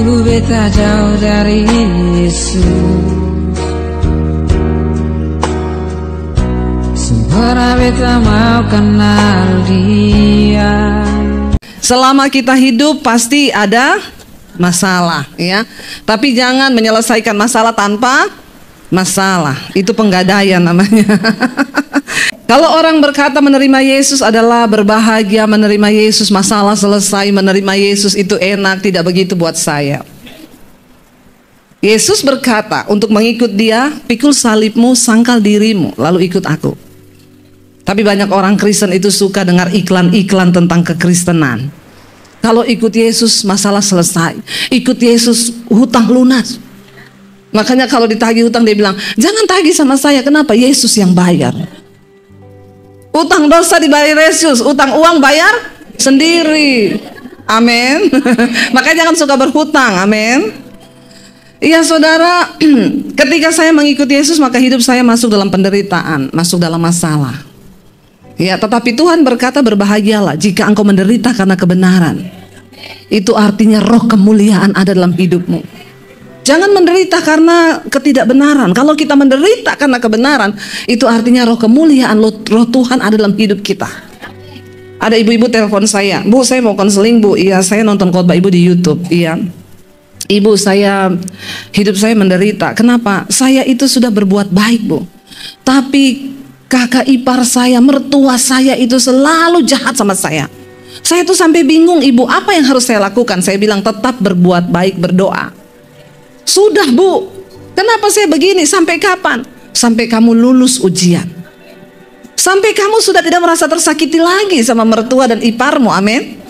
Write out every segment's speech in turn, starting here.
Dulu beta jauh dari Yesus, sempurna beta mau kenal Dia. Selama kita hidup pasti ada masalah, ya. Tapi jangan menyelesaikan masalah tanpa masalah. Itu penggadaian namanya. Kalau orang berkata menerima Yesus adalah berbahagia, menerima Yesus masalah selesai, menerima Yesus itu enak, tidak begitu buat saya. Yesus berkata untuk mengikut Dia, pikul salibmu, sangkal dirimu, lalu ikut aku. Tapi banyak orang Kristen itu suka dengar iklan-iklan tentang kekristenan. Kalau ikut Yesus masalah selesai, ikut Yesus hutang lunas. Makanya kalau ditagih hutang dia bilang, jangan tagih sama saya, kenapa? Yesus yang bayar. Utang dosa dibayar Yesus, utang uang bayar sendiri. Amin. Makanya jangan suka berhutang. Amin. Iya saudara, ketika saya mengikuti Yesus maka hidup saya masuk dalam penderitaan, masuk dalam masalah. Ya, tetapi Tuhan berkata berbahagialah jika engkau menderita karena kebenaran. Itu artinya roh kemuliaan ada dalam hidupmu. Jangan menderita karena ketidakbenaran. Kalau kita menderita karena kebenaran, itu artinya roh kemuliaan, roh Tuhan ada dalam hidup kita. Ada ibu-ibu telepon saya, Bu saya mau konseling Bu. Iya saya nonton khotbah Ibu di YouTube. Iya Ibu saya, hidup saya menderita. Kenapa? Saya itu sudah berbuat baik Bu, tapi kakak ipar saya, mertua saya itu selalu jahat sama saya. Saya tuh sampai bingung Ibu, apa yang harus saya lakukan? Saya bilang tetap berbuat baik, berdoa. Sudah Bu, kenapa saya begini? Sampai kapan? Sampai kamu lulus ujian, sampai kamu sudah tidak merasa tersakiti lagi sama mertua dan iparmu. Amin.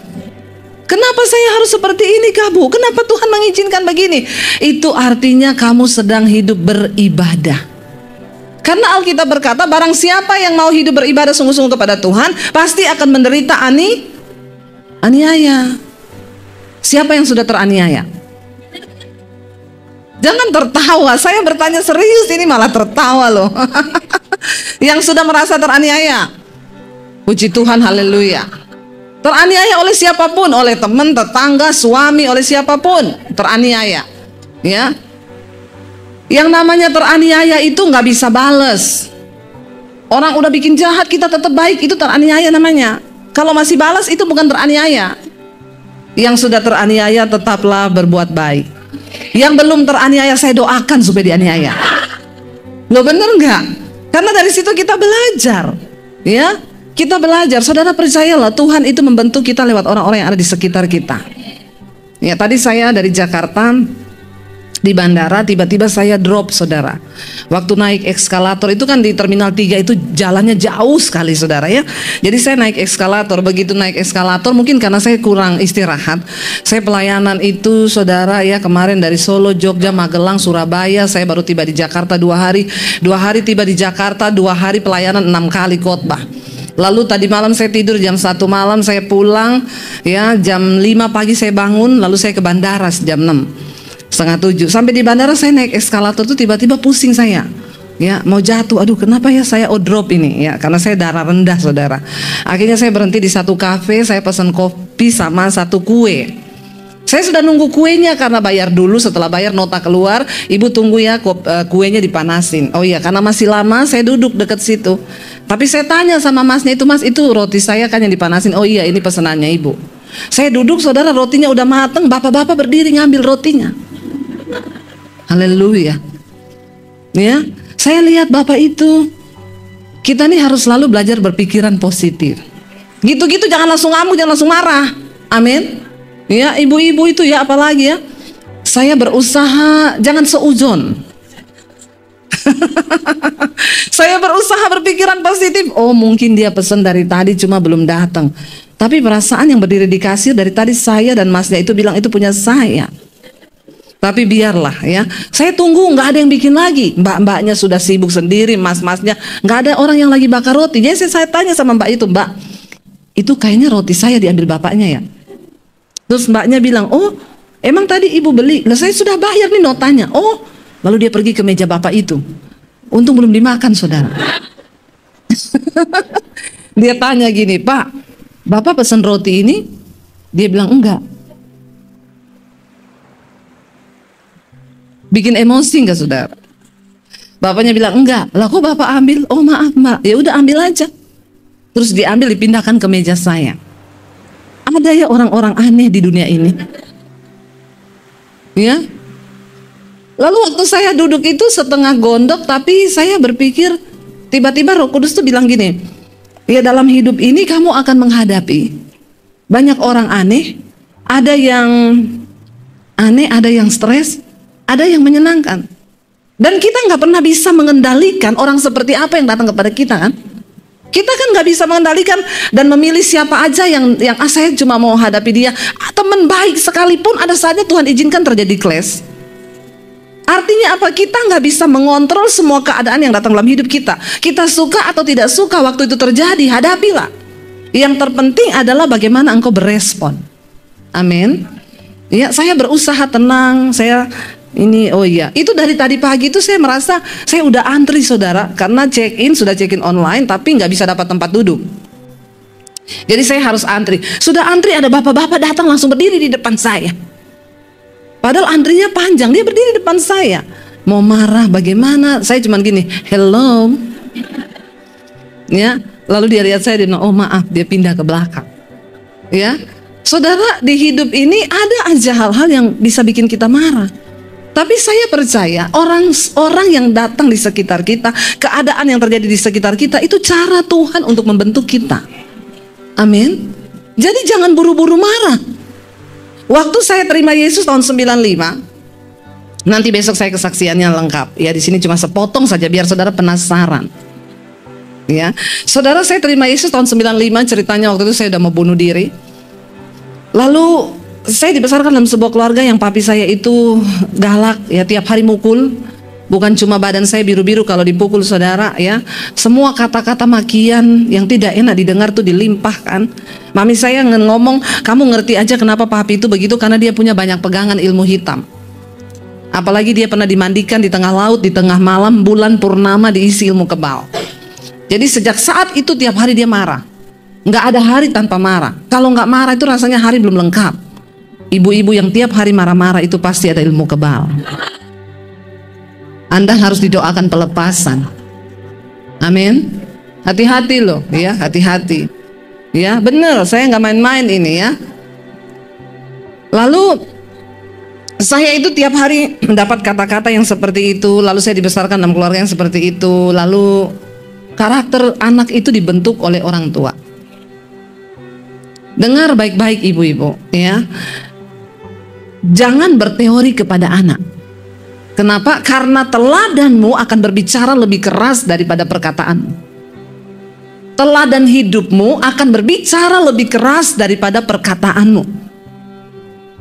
Kenapa saya harus seperti ini Kak Bu? Kenapa Tuhan mengizinkan begini? Itu artinya kamu sedang hidup beribadah. Karena Alkitab berkata barang siapa yang mau hidup beribadah sungguh-sungguh kepada Tuhan pasti akan menderita aniaya. Siapa yang sudah teraniaya? Jangan tertawa, saya bertanya serius ini malah tertawa loh. Yang sudah merasa teraniaya, puji Tuhan, haleluya. Teraniaya oleh siapapun, oleh teman, tetangga, suami, oleh siapapun, teraniaya. Ya, yang namanya teraniaya itu nggak bisa bales. Orang udah bikin jahat kita tetap baik, itu teraniaya namanya. Kalau masih balas itu bukan teraniaya. Yang sudah teraniaya tetaplah berbuat baik. Yang belum teraniaya saya doakan supaya dianiaya. Loh bener nggak? Karena dari situ kita belajar, ya kita belajar. Saudara percayalah Tuhan itu membentuk kita lewat orang-orang yang ada di sekitar kita. Ya tadi saya dari Jakarta di bandara tiba-tiba saya drop saudara. Waktu naik eskalator itu kan di Terminal 3 itu jalannya jauh sekali saudara ya. Jadi saya naik eskalator, begitu naik eskalator mungkin karena saya kurang istirahat. Saya pelayanan itu saudara ya kemarin dari Solo, Jogja, Magelang, Surabaya. Saya baru tiba di Jakarta 2 hari. 2 hari tiba di Jakarta, 2 hari pelayanan 6 kali khotbah. Lalu tadi malam saya tidur jam 1 malam, saya pulang ya jam 5 pagi saya bangun, lalu saya ke bandara jam 6. Setengah 7 sampai di bandara saya naik eskalator tuh tiba-tiba pusing saya ya mau jatuh. Aduh kenapa ya saya drop ini ya karena saya darah rendah saudara. Akhirnya saya berhenti di satu kafe, saya pesan kopi sama satu kue. Saya sudah nunggu kuenya karena bayar dulu, setelah bayar nota keluar, ibu tunggu ya kuenya dipanasin. Oh iya karena masih lama saya duduk dekat situ. Tapi saya tanya sama masnya itu, Mas itu roti saya kan yang dipanasin. Oh iya ini pesanannya ibu. Saya duduk saudara, rotinya udah mateng, bapak-bapak berdiri ngambil rotinya. Haleluya. Ya, saya lihat Bapak itu, kita nih harus selalu belajar berpikiran positif. Gitu-gitu jangan langsung ngamuk, jangan langsung marah. Amin. Ya, ibu-ibu itu ya apalagi ya. Saya berusaha jangan seuzon. Saya berusaha berpikiran positif. Oh, mungkin dia pesan dari tadi cuma belum datang. Tapi perasaan yang berdiri di kasir dari tadi saya dan masnya itu bilang itu punya saya. Tapi biarlah ya, saya tunggu nggak ada yang bikin lagi. Mbak-mbaknya sudah sibuk sendiri, mas-masnya nggak ada orang yang lagi bakar roti. Jadi saya tanya sama mbak itu, Mbak, itu kayaknya roti saya diambil bapaknya ya. Terus mbaknya bilang, oh emang tadi ibu beli? Lah saya sudah bayar nih notanya. Oh, lalu dia pergi ke meja bapak itu. Untung belum dimakan saudara. Dia tanya gini, Pak, Bapak pesan roti ini? Dia bilang enggak. Bikin emosi nggak saudara? Bapaknya bilang enggak, lah kok bapak ambil? Oh maaf mbak, ya udah ambil aja. Terus diambil dipindahkan ke meja saya. Ada ya orang-orang aneh di dunia ini. Ya. Lalu waktu saya duduk itu setengah gondok, tapi saya berpikir tiba-tiba Roh Kudus tuh bilang gini, ya dalam hidup ini kamu akan menghadapi banyak orang aneh, ada yang aneh, ada yang stres, ada yang menyenangkan. Dan kita nggak pernah bisa mengendalikan orang seperti apa yang datang kepada kita kan? Kita kan nggak bisa mengendalikan dan memilih siapa aja yang saya cuma mau hadapi dia. Teman baik sekalipun ada saatnya Tuhan izinkan terjadi clash. Artinya apa? Kita nggak bisa mengontrol semua keadaan yang datang dalam hidup kita. Kita suka atau tidak suka waktu itu terjadi, hadapilah. Yang terpenting adalah bagaimana engkau berespon. Amin. Ya, saya berusaha tenang. Itu dari tadi pagi itu saya merasa saya udah antri saudara, karena sudah check in online tapi nggak bisa dapat tempat duduk. Jadi saya harus antri. Sudah antri, ada bapak-bapak datang langsung berdiri di depan saya. Padahal antrinya panjang, dia berdiri di depan saya. Mau marah bagaimana? Saya cuman gini, hello. Ya, lalu dia lihat saya, dia bilang, oh maaf, dia pindah ke belakang. Ya, saudara, di hidup ini ada aja hal-hal yang bisa bikin kita marah. Tapi saya percaya orang yang datang di sekitar kita, keadaan yang terjadi di sekitar kita, itu cara Tuhan untuk membentuk kita. Amin. Jadi jangan buru-buru marah. Waktu saya terima Yesus tahun 95, nanti besok saya kesaksiannya lengkap. Ya, di sini cuma sepotong saja biar saudara penasaran. Ya, saudara, saya terima Yesus tahun 95, ceritanya waktu itu saya udah mau bunuh diri. Lalu saya dibesarkan dalam sebuah keluarga yang papi saya itu galak, ya, tiap hari mukul. Bukan cuma badan saya biru-biru kalau dipukul saudara, ya. Semua kata-kata makian yang tidak enak didengar tuh dilimpahkan. Mami saya ngomong, kamu ngerti aja kenapa papi itu begitu, karena dia punya banyak pegangan ilmu hitam. Apalagi dia pernah dimandikan di tengah laut, di tengah malam, bulan purnama diisi ilmu kebal. Jadi sejak saat itu tiap hari dia marah. Nggak ada hari tanpa marah. Kalau nggak marah itu rasanya hari belum lengkap. Ibu-ibu yang tiap hari marah-marah itu pasti ada ilmu kebal. Anda harus didoakan pelepasan. Amin. Hati-hati loh, ya, hati-hati. Ya, bener, saya nggak main-main ini ya. Lalu saya itu tiap hari mendapat kata-kata yang seperti itu. Lalu saya dibesarkan dalam keluarga yang seperti itu. Lalu karakter anak itu dibentuk oleh orang tua. Dengar baik-baik ibu-ibu, ya. Jangan berteori kepada anak. Kenapa? Karena teladanmu akan berbicara lebih keras daripada perkataanmu. Teladan hidupmu akan berbicara lebih keras daripada perkataanmu.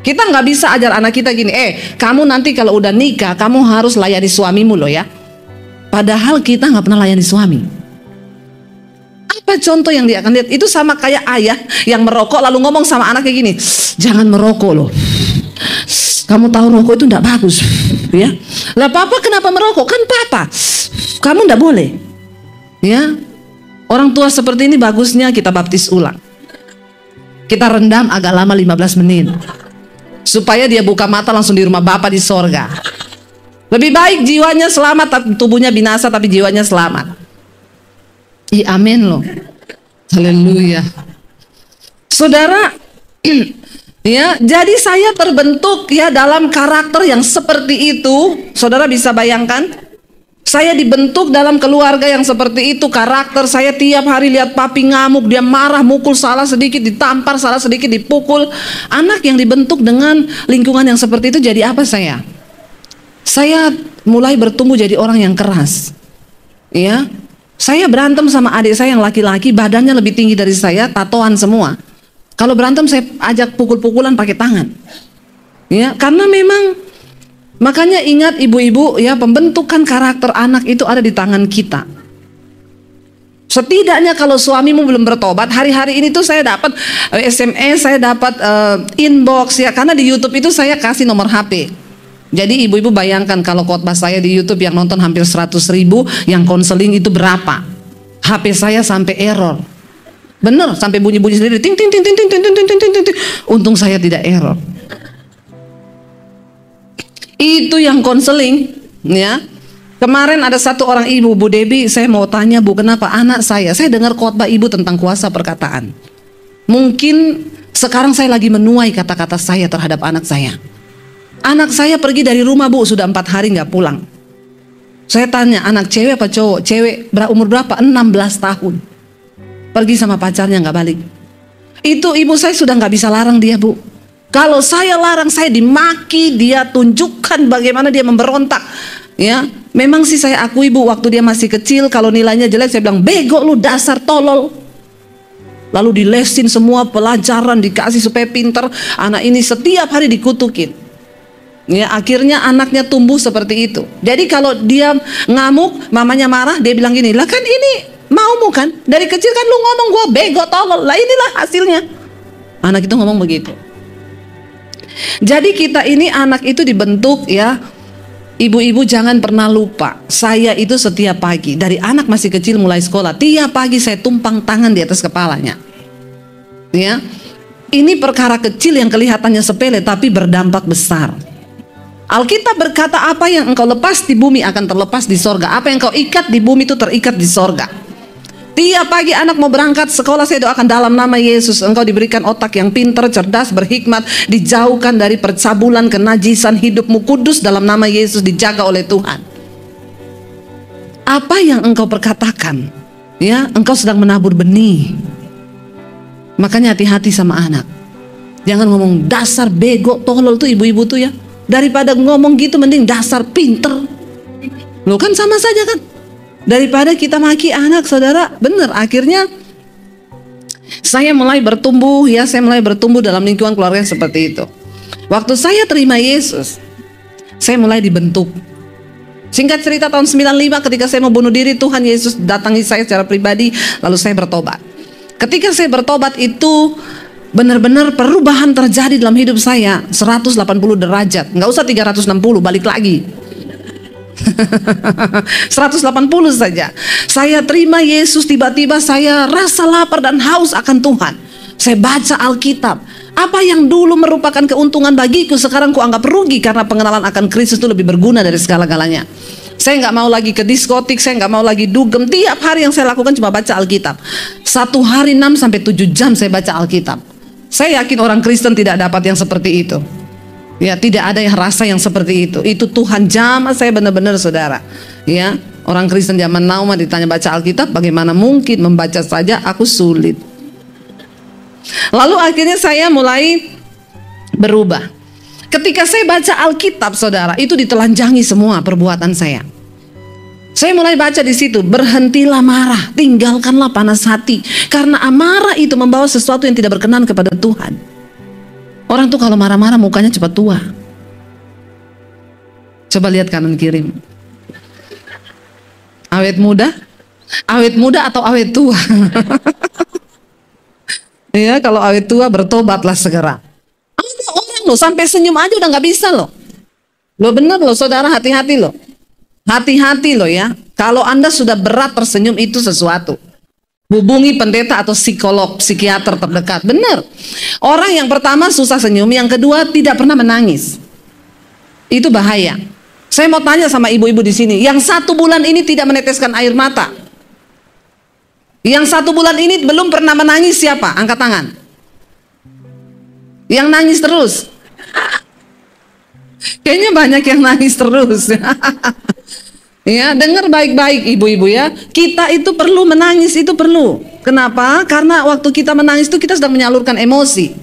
Kita nggak bisa ajar anak kita gini, kamu nanti kalau udah nikah, kamu harus layani suamimu loh ya. Padahal kita nggak pernah layani suami. Apa contoh yang dia akan lihat? Itu sama kayak ayah yang merokok lalu ngomong sama anaknya gini, jangan merokok loh. Kamu tahu rokok itu tidak bagus, ya. Lah papa kenapa merokok? Kan papa, kamu tidak boleh, ya. Orang tua seperti ini bagusnya kita baptis ulang. Kita rendam agak lama 15 menit, supaya dia buka mata langsung di rumah Bapa di sorga. Lebih baik jiwanya selamat, tubuhnya binasa tapi jiwanya selamat. Amin loh. Haleluya. Saudara, ya, jadi saya terbentuk ya dalam karakter yang seperti itu. Saudara bisa bayangkan, saya dibentuk dalam keluarga yang seperti itu. Karakter saya tiap hari lihat papi ngamuk, dia marah, mukul, salah sedikit ditampar, salah sedikit dipukul. Anak yang dibentuk dengan lingkungan yang seperti itu jadi apa saya? Saya mulai bertumbuh jadi orang yang keras. Ya, saya berantem sama adik saya yang laki-laki, badannya lebih tinggi dari saya, tatoan semua. Kalau berantem saya ajak pukul-pukulan pakai tangan. Ya, karena memang makanya ingat ibu-ibu ya, pembentukan karakter anak itu ada di tangan kita. Setidaknya kalau suamimu belum bertobat, hari-hari ini tuh saya dapat SMS, saya dapat inbox ya, karena di YouTube itu saya kasih nomor HP. Jadi ibu-ibu bayangkan kalau khotbah saya di YouTube yang nonton hampir 100.000, yang konseling itu berapa? HP saya sampai error. Bener, sampai bunyi-bunyi sendiri, ting ting ting ting ting ting ting ting ting ting. Untung saya tidak error. Itu yang konseling, ya. Kemarin ada satu orang ibu, Bu Debi, saya mau tanya Bu, kenapa anak saya dengar khotbah ibu tentang kuasa perkataan. Mungkin sekarang saya lagi menuai kata-kata saya terhadap anak saya. Anak saya pergi dari rumah Bu, sudah 4 hari nggak pulang. Saya tanya, anak cewek apa cowok? Cewek, umur berapa? 16 tahun. Pergi sama pacarnya nggak balik. Itu ibu saya sudah nggak bisa larang dia Bu. Kalau saya larang, saya dimaki, dia tunjukkan bagaimana dia memberontak. Ya, memang sih saya akui Bu, waktu dia masih kecil, kalau nilainya jelek saya bilang, bego lu, dasar tolol. Lalu dilesin semua pelajaran, dikasih supaya pinter. Anak ini setiap hari dikutukin. Ya, akhirnya anaknya tumbuh seperti itu. Jadi kalau dia ngamuk, mamanya marah, dia bilang gini, lah kan ini maumu kan, dari kecil kan lu ngomong gua bego tolol, lah inilah hasilnya. Anak itu ngomong begitu. Jadi kita ini anak itu dibentuk, ya. Ibu-ibu jangan pernah lupa, saya itu setiap pagi dari anak masih kecil mulai sekolah, tiap pagi saya tumpang tangan di atas kepalanya. Ya, ini perkara kecil yang kelihatannya sepele tapi berdampak besar. Alkitab berkata, apa yang engkau lepas di bumi akan terlepas di sorga, apa yang engkau ikat di bumi itu terikat di sorga. Tiap pagi anak mau berangkat sekolah, saya doakan dalam nama Yesus, engkau diberikan otak yang pintar, cerdas, berhikmat, dijauhkan dari percabulan, kenajisan, hidupmu kudus dalam nama Yesus, dijaga oleh Tuhan. Apa yang engkau perkatakan, ya, engkau sedang menabur benih. Makanya hati-hati sama anak. Jangan ngomong dasar bego, tolol tuh ibu-ibu tuh ya. Daripada ngomong gitu mending dasar pinter. Lo kan sama saja kan. Daripada kita maki anak, saudara, benar. Akhirnya saya mulai bertumbuh, ya, saya mulai bertumbuh dalam lingkungan keluarga seperti itu. Waktu saya terima Yesus, saya mulai dibentuk. Singkat cerita, tahun 95 ketika saya mau bunuh diri, Tuhan Yesus datangi saya secara pribadi, lalu saya bertobat. Ketika saya bertobat itu benar-benar perubahan terjadi dalam hidup saya 180 derajat. Nggak usah 360, balik lagi. 180 saja. Saya terima Yesus, tiba-tiba saya rasa lapar dan haus akan Tuhan. Saya baca Alkitab. Apa yang dulu merupakan keuntungan bagiku sekarang kuanggap rugi, karena pengenalan akan Kristus itu lebih berguna dari segala-galanya. Saya nggak mau lagi ke diskotik, saya nggak mau lagi dugem. Tiap hari yang saya lakukan cuma baca Alkitab. 1 hari 6 sampai 7 jam saya baca Alkitab. Saya yakin orang Kristen tidak dapat yang seperti itu. Ya, tidak ada yang rasa yang seperti itu. Itu Tuhan jamah saya benar-benar, saudara. Ya, orang Kristen zaman now mah ditanya baca Alkitab, bagaimana mungkin, membaca saja aku sulit. Lalu akhirnya saya mulai berubah. Ketika saya baca Alkitab, saudara, itu ditelanjangi semua perbuatan saya. Saya mulai baca di situ, berhentilah marah, tinggalkanlah panas hati, karena amarah itu membawa sesuatu yang tidak berkenan kepada Tuhan. Orang tuh kalau marah-marah mukanya cepat tua. Coba lihat kanan kiri. Awet muda atau awet tua? Ya, kalau awet tua bertobatlah segera. Ada orang loh sampai senyum aja udah nggak bisa loh. Lo bener loh saudara, hati-hati loh. Hati-hati loh ya. Kalau Anda sudah berat tersenyum itu sesuatu. Hubungi pendeta atau psikolog, psikiater terdekat. Benar. Orang yang pertama susah senyum, yang kedua tidak pernah menangis. Itu bahaya. Saya mau tanya sama ibu-ibu di sini, yang 1 bulan ini tidak meneteskan air mata, yang 1 bulan ini belum pernah menangis siapa? Angkat tangan. Yang nangis terus. Kayaknya banyak yang nangis terus. Ya, dengar baik-baik ibu-ibu ya. Kita itu perlu menangis, itu perlu. Kenapa? Karena waktu kita menangis itu kita sedang menyalurkan emosi.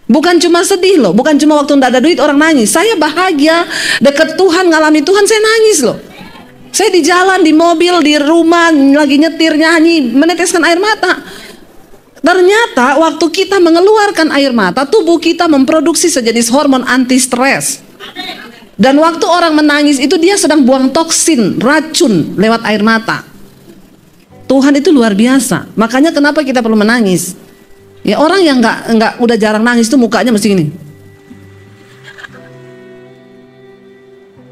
Bukan cuma sedih loh, bukan cuma waktu tidak ada duit orang nangis. Saya bahagia, dekat Tuhan, ngalami Tuhan, saya nangis loh. Saya di jalan, di mobil, di rumah, lagi nyetir, nyanyi, meneteskan air mata. Ternyata waktu kita mengeluarkan air mata, tubuh kita memproduksi sejenis hormon anti stres. Dan waktu orang menangis itu dia sedang buang toksin, racun lewat air mata. Tuhan itu luar biasa. Makanya kenapa kita perlu menangis? Ya, orang yang nggak udah jarang nangis itu mukanya mesti gini.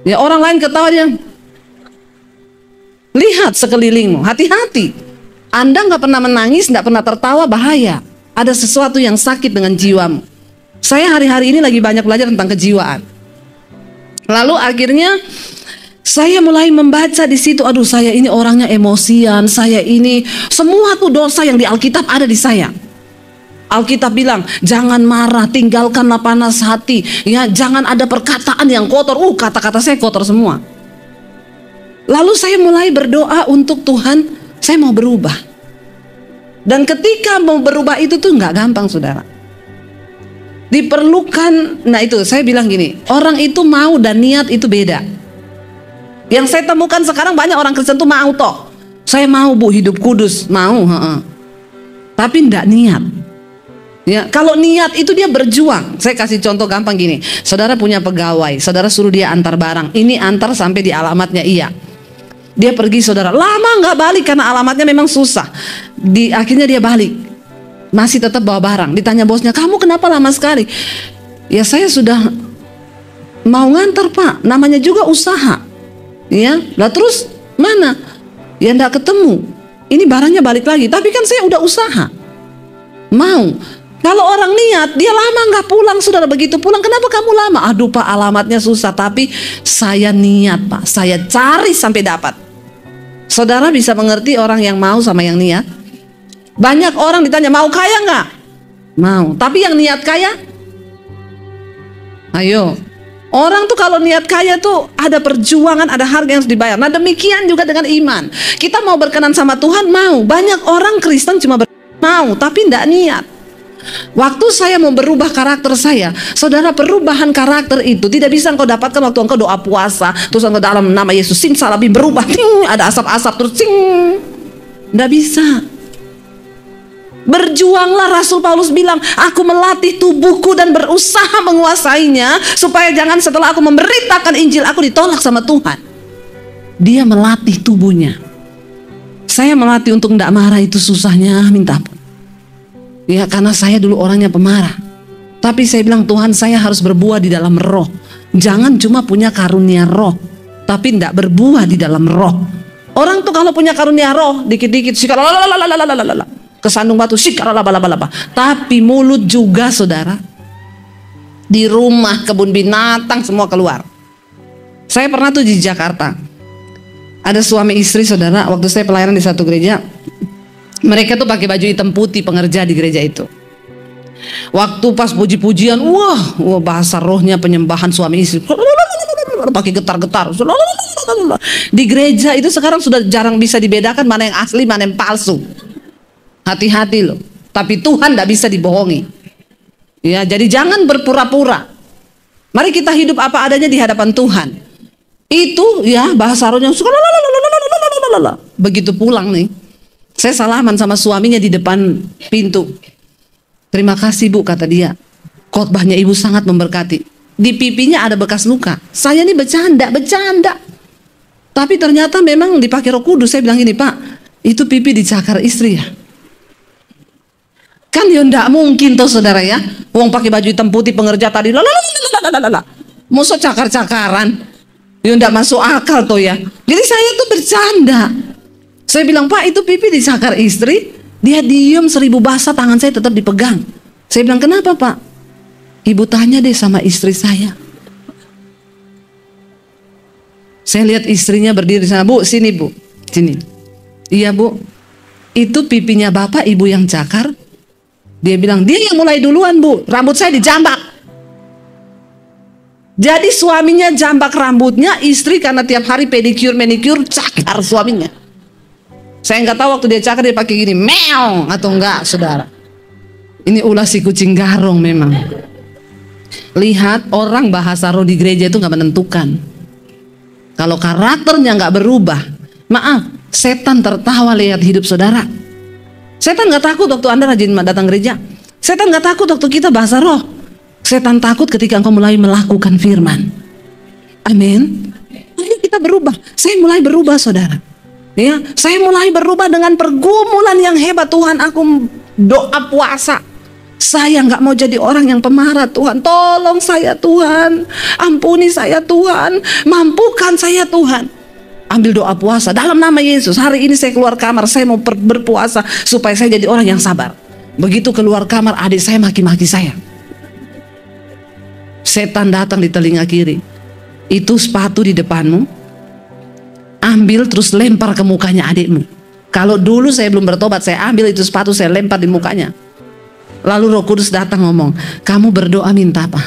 Ya, orang lain ketawa dia. Lihat sekelilingmu, hati-hati. Anda nggak pernah menangis, nggak pernah tertawa, bahaya. Ada sesuatu yang sakit dengan jiwamu. Saya hari-hari ini lagi banyak belajar tentang kejiwaan. Lalu akhirnya saya mulai membaca di situ, aduh saya ini orangnya emosian, saya ini semua tuh dosa yang di Alkitab ada di saya. Alkitab bilang, jangan marah, tinggalkanlah panas hati, ya, jangan ada perkataan yang kotor. Kata-kata saya kotor semua. Lalu saya mulai berdoa untuk Tuhan, saya mau berubah. Dan ketika mau berubah itu tuh nggak gampang, saudara. Diperlukan, nah itu saya bilang gini, orang itu mau dan niat itu beda. Yang saya temukan sekarang banyak orang Kristen tuh mau toh, saya mau Bu hidup kudus, mau, tapi ndak niat. Ya, kalau niat itu dia berjuang. Saya kasih contoh gampang gini, saudara punya pegawai, saudara suruh dia antar barang, ini antar sampai di alamatnya, iya. Dia pergi, saudara, lama nggak balik karena alamatnya memang susah. Akhirnya dia balik. Masih tetap bawa barang. Ditanya bosnya, kamu kenapa lama sekali? Ya saya sudah mau ngantar Pak, namanya juga usaha. Ya, lah terus mana? Ya enggak ketemu. Ini barangnya balik lagi, tapi kan saya udah usaha. Mau. Kalau orang niat, dia lama nggak pulang, saudara, begitu pulang, kenapa kamu lama? Aduh Pak, alamatnya susah, tapi saya niat Pak, saya cari sampai dapat. Saudara bisa mengerti orang yang mau sama yang niat? Banyak orang ditanya, mau kaya nggak? Mau, tapi yang niat kaya? Ayo, orang tuh kalau niat kaya tuh ada perjuangan, ada harga yang harus dibayar. Nah demikian juga dengan iman. Kita mau berkenan sama Tuhan, mau. Banyak orang Kristen cuma mau, tapi nggak niat. Waktu saya mau berubah karakter saya, saudara, perubahan karakter itu tidak bisa engkau dapatkan waktu engkau doa puasa, terus engkau dalam nama Yesus simsalabim berubah, ting, ada asap-asap terus ting, nggak bisa. Berjuanglah, Rasul Paulus bilang, aku melatih tubuhku dan berusaha menguasainya, supaya jangan setelah aku memberitakan Injil aku ditolak sama Tuhan. Dia melatih tubuhnya. Saya melatih untuk tidak marah itu susahnya minta ampun. Ya karena saya dulu orangnya pemarah. Tapi saya bilang, Tuhan, saya harus berbuah di dalam roh. Jangan cuma punya karunia roh, tapi tidak berbuah di dalam roh. Orang tuh kalau punya karunia roh, dikit-dikit kesandung batu, laba-laba. Tapi mulut juga, saudara. Di rumah, kebun binatang, semua keluar. Saya pernah tuh di Jakarta. Ada suami istri, saudara, waktu saya pelayanan di satu gereja. Mereka tuh pakai baju hitam putih, pengerja di gereja itu. Waktu pas puji-pujian, wah bahasa rohnya penyembahan suami istri. Pakai getar-getar. Di gereja itu sekarang sudah jarang bisa dibedakan mana yang asli, mana yang palsu. Hati-hati loh. Tapi Tuhan tidak bisa dibohongi. Ya, jadi jangan berpura-pura. Mari kita hidup apa adanya di hadapan Tuhan. Itu ya bahasa rohnya. Begitu pulang nih, saya salaman sama suaminya di depan pintu. Terima kasih Bu, kata dia. Khotbahnya Ibu sangat memberkati. Di pipinya ada bekas luka. Saya nih bercanda. Tapi ternyata memang dipakai Roh Kudus. Saya bilang gini, Pak, itu pipi dicakar istri ya. Kan ya enggak mungkin toh, saudara ya. Wong pakai baju hitam putih pengerja tadi. Musuh cakar-cakaran. Ya enggak masuk akal toh ya. Jadi saya tuh bercanda. Saya bilang, Pak, itu pipi dicakar istri. Dia diem 1000 bahasa, tangan saya tetap dipegang. Saya bilang, kenapa Pak? Ibu tanya deh sama istri saya. Saya lihat istrinya berdiri di sana. Bu, sini Bu, sini. Iya Bu, itu pipinya Bapak Ibu yang cakar. Dia bilang, dia yang mulai duluan Bu, rambut saya dijambak. Jadi suaminya jambak rambutnya, istri karena tiap hari pedicure manicure cakar suaminya. Saya nggak tahu waktu dia cakar dia pakai gini, meong atau enggak, saudara. Ini ulah si kucing garong memang. Lihat, orang bahasa roh di gereja itu nggak menentukan. Kalau karakternya nggak berubah, maaf, setan tertawa lihat hidup saudara. Setan nggak takut waktu Anda rajin datang gereja. Setan nggak takut waktu kita bahasa roh. Setan takut ketika engkau mulai melakukan firman. Amin. Ayo kita berubah. Saya mulai berubah, saudara. Ya, saya mulai berubah dengan pergumulan yang hebat. Tuhan, aku doa puasa. Saya nggak mau jadi orang yang pemarah. Tuhan, tolong saya Tuhan. Ampuni saya Tuhan. Mampukan saya Tuhan. Ambil doa puasa dalam nama Yesus. Hari ini saya keluar kamar, saya mau berpuasa supaya saya jadi orang yang sabar. Begitu keluar kamar, adik saya maki-maki saya. Setan datang di telinga kiri. itu sepatu di depanmu, ambil terus lempar ke mukanya adikmu. Kalau dulu saya belum bertobat, saya ambil itu sepatu, saya lempar di mukanya. Lalu Roh Kudus datang ngomong, kamu berdoa minta apa?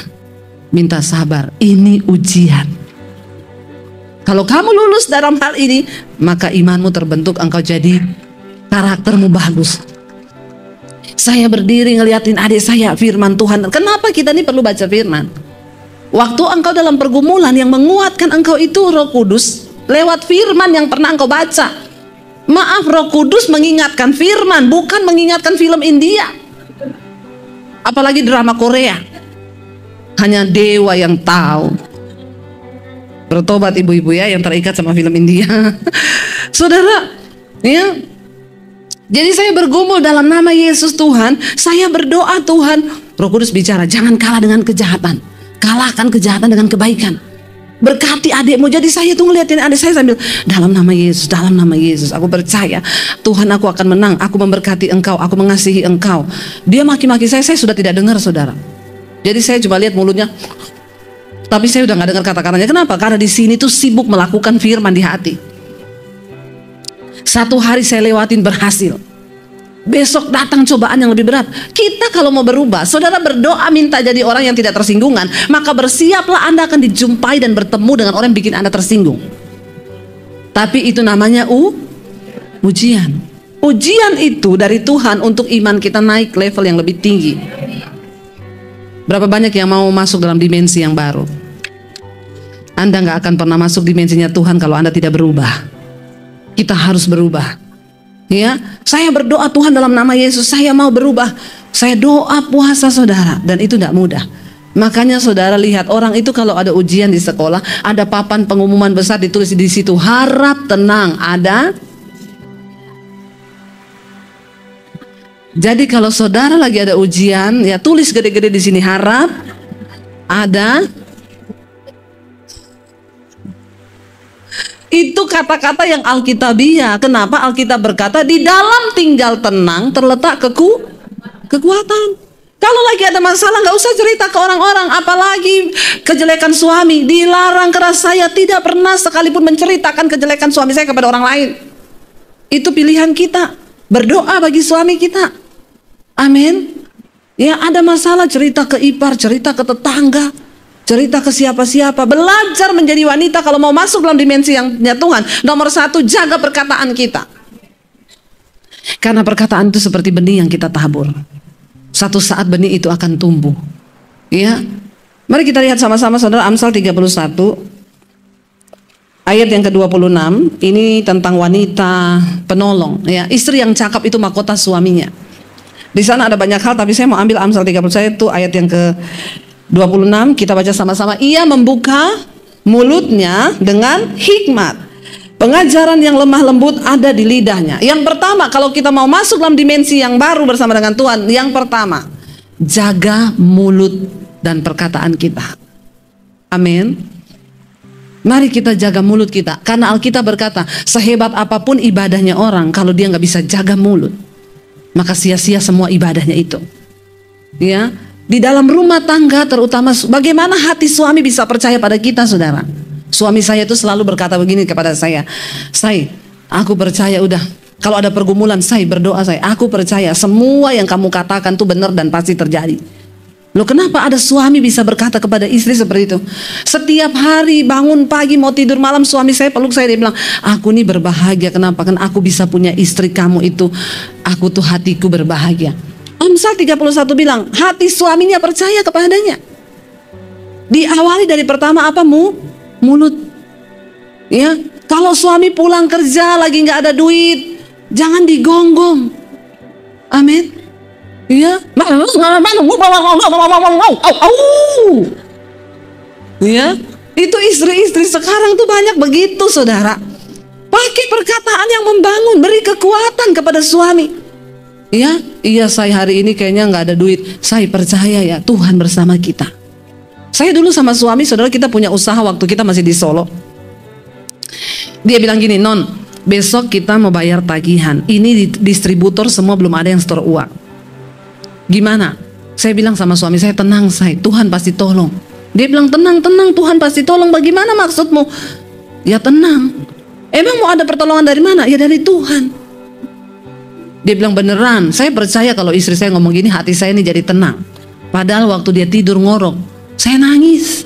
Minta sabar, ini ujian. Kalau kamu lulus dalam hal ini, maka imanmu terbentuk, engkau jadi karaktermu bagus. Saya berdiri ngeliatin adik saya firman Tuhan. Kenapa kita ini perlu baca firman? Waktu engkau dalam pergumulan, yang menguatkan engkau itu Roh Kudus lewat firman yang pernah engkau baca. Maaf, Roh Kudus mengingatkan firman, bukan mengingatkan film India, apalagi drama Korea. Hanya dewa yang tahu. Bertobat ibu-ibu ya yang terikat sama film India. Saudara, ya. Jadi saya bergumul dalam nama Yesus Tuhan. Saya berdoa Tuhan. Roh Kudus bicara, jangan kalah dengan kejahatan, kalahkan kejahatan dengan kebaikan. Berkati adikmu. Jadi saya tuh ngeliatin adik saya sambil, dalam nama Yesus, dalam nama Yesus, aku percaya Tuhan, aku akan menang, aku memberkati engkau, aku mengasihi engkau. Dia maki-maki saya sudah tidak dengar, saudara. Jadi saya cuma lihat mulutnya, tapi saya udah nggak dengar kata-katanya. Kenapa? Karena di sini tuh sibuk melakukan firman di hati. Satu hari saya lewatin berhasil. Besok datang cobaan yang lebih berat. Kita kalau mau berubah, saudara berdoa minta jadi orang yang tidak tersinggungan, maka bersiaplah Anda akan dijumpai dan bertemu dengan orang yang bikin Anda tersinggung. Tapi itu namanya ujian. Ujian itu dari Tuhan untuk iman kita naik level yang lebih tinggi. Berapa banyak yang mau masuk dalam dimensi yang baru? Anda nggak akan pernah masuk dimensinya Tuhan kalau Anda tidak berubah. Kita harus berubah. Ya, saya berdoa Tuhan dalam nama Yesus, saya mau berubah. Saya doa puasa saudara, dan itu tidak mudah. Makanya saudara lihat orang itu kalau ada ujian di sekolah, ada papan pengumuman besar ditulis di situ, harap tenang, ada. Jadi kalau saudara lagi ada ujian, ya tulis gede-gede di sini, harap ada. Itu kata-kata yang Alkitabiah. Kenapa Alkitab berkata di dalam tinggal tenang terletak kekuatan. Kalau lagi ada masalah nggak usah cerita ke orang-orang, apalagi kejelekan suami. Dilarang keras, saya tidak pernah sekalipun menceritakan kejelekan suami saya kepada orang lain. Itu pilihan kita. Berdoa bagi suami kita. Amin. Ya, ada masalah cerita ke ipar, cerita ke tetangga, cerita ke siapa-siapa. Belajar menjadi wanita kalau mau masuk dalam dimensi yang Tuhan. Nomor satu, jaga perkataan kita. Karena perkataan itu seperti benih yang kita tabur. Satu saat benih itu akan tumbuh. Ya. Mari kita lihat sama-sama saudara, Amsal 31 ayat yang ke-26. Ini tentang wanita penolong, ya. Istri yang cakap itu mahkota suaminya. Di sana ada banyak hal, tapi saya mau ambil Amsal 31 itu ayat yang ke-26. Kita baca sama-sama. Ia membuka mulutnya dengan hikmat, pengajaran yang lemah lembut ada di lidahnya. Yang pertama, kalau kita mau masuk dalam dimensi yang baru bersama dengan Tuhan, yang pertama, jaga mulut dan perkataan kita. Amin. Mari kita jaga mulut kita. Karena Alkitab berkata, sehebat apapun ibadahnya orang, kalau dia nggak bisa jaga mulut, maka sia-sia semua ibadahnya itu. Ya, di dalam rumah tangga terutama, bagaimana hati suami bisa percaya pada kita, saudara? Suami saya itu selalu berkata begini kepada saya, "Say, aku percaya udah. Kalau ada pergumulan, saya berdoa, aku percaya semua yang kamu katakan tuh benar dan pasti terjadi." Loh, kenapa ada suami bisa berkata kepada istri seperti itu? Setiap hari bangun pagi mau tidur malam, suami saya peluk saya, dia bilang, "Aku nih berbahagia, kenapa? Kan aku bisa punya istri kamu itu, aku tuh hatiku berbahagia." Amsal 31 bilang, hati suaminya percaya kepadanya. Diawali dari pertama apa? Mulut. Ya, kalau suami pulang kerja lagi nggak ada duit, jangan digonggong. Amin. Ya, ya, itu istri-istri sekarang tuh banyak begitu, saudara. Pakai perkataan yang membangun, beri kekuatan kepada suami. Ya, iya saya hari ini kayaknya nggak ada duit. Saya percaya ya Tuhan bersama kita. Saya dulu sama suami, saudara, kita punya usaha waktu kita masih di Solo. Dia bilang gini, "Non, besok kita mau bayar tagihan. Ini distributor semua belum ada yang store uang. Gimana?" Saya bilang sama suami saya, "Tenang, Tuhan pasti tolong." Dia bilang, tenang, Tuhan pasti tolong. Bagaimana maksudmu? Ya tenang. Emang mau ada pertolongan dari mana? Ya dari Tuhan. Dia bilang, beneran, saya percaya kalau istri saya ngomong gini, hati saya ini jadi tenang. Padahal waktu dia tidur ngorok, saya nangis.